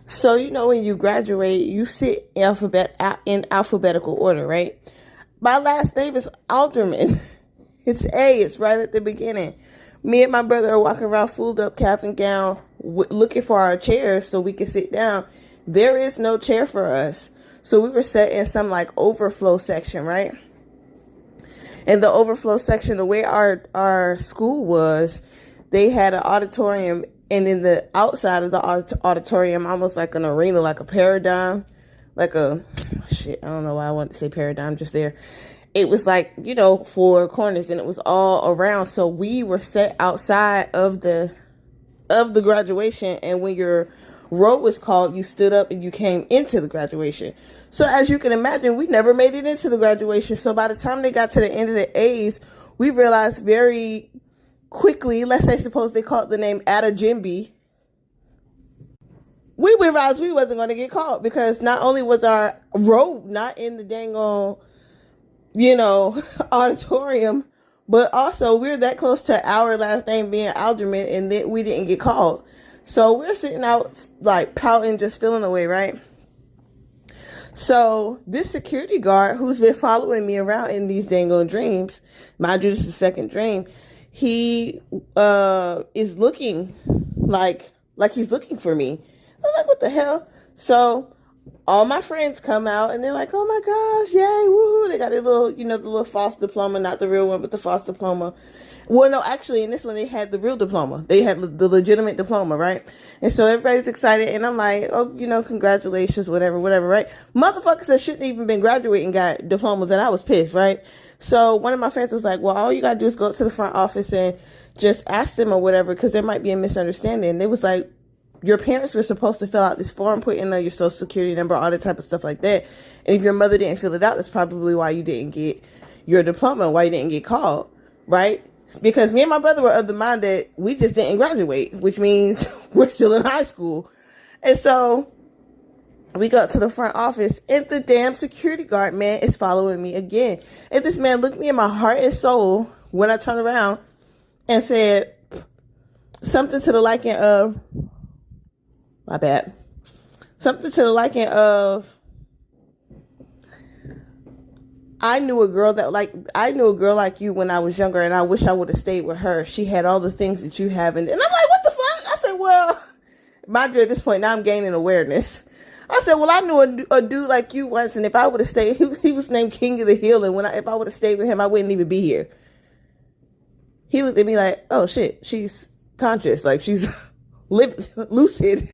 So, when you graduate, you sit in alphabetical order, right? My last name is Alderman. It's A. It's right at the beginning. Me and my brother are walking around fooled up, cap and gown, looking for our chairs so we can sit down. There is no chair for us. So we were set in some like overflow section, right? In the overflow section, the way our school was, they had an auditorium, and in the outside of the auditorium, almost like an arena, like a paradigm, like a shit. I don't know why I wanted to say paradigm just there. It was like, four corners, and it was all around. So we were set outside of the graduation, and when your roll was called, you stood up and you came into the graduation. So as you can imagine, we never made it into the graduation. So by the time they got to the end of the A's, we realized very quickly, let's say suppose they called the name Ada Jimby, we realized we wasn't going to get called, because not only was our row not in the dang on, auditorium, but also we're that close to our last name being Alderman, and then we didn't get called. So we're sitting out like pouting, just feeling away, right? So this security guard who's been following me around in these dang on dreams, mind you, this is the second dream, he is looking like he's looking for me. I'm like, what the hell? So all my friends come out and they're like, oh my gosh, yay, woohoo. They got their little, the little false diploma, not the real one, but the false diploma. Well, no, actually, in this one, they had the real diploma. They had the legitimate diploma, right? And so everybody's excited, and I'm like, oh, congratulations, whatever, right? Motherfuckers that shouldn't even been graduating got diplomas, and I was pissed, right? So one of my friends was like, well, all you got to do is go to the front office and just ask them or whatever, because there might be a misunderstanding. They was like, your parents were supposed to fill out this form, put in your social security number, all that type of stuff like that. And if your mother didn't fill it out, that's probably why you didn't get your diploma, why you didn't get called, right? Because me and my brother were of the mind that we just didn't graduate, which means we're still in high school. And so we got to the front office, and the damn security guard, man, is following me again. And this man looked me in my heart and soul when I turned around and said something to the liking of, my bad. Something to the liking of, I knew a girl like you when I was younger, and I wish I would have stayed with her. She had all the things that you have. And I'm like, what the fuck? I said, well, mind you, at this point, now I'm gaining awareness. I said, well, I knew a dude like you once, and if I would have stayed, he was named King of the Hill, and if I would have stayed with him, I wouldn't even be here. He looked at me like, oh shit, she's conscious, like she's lucid.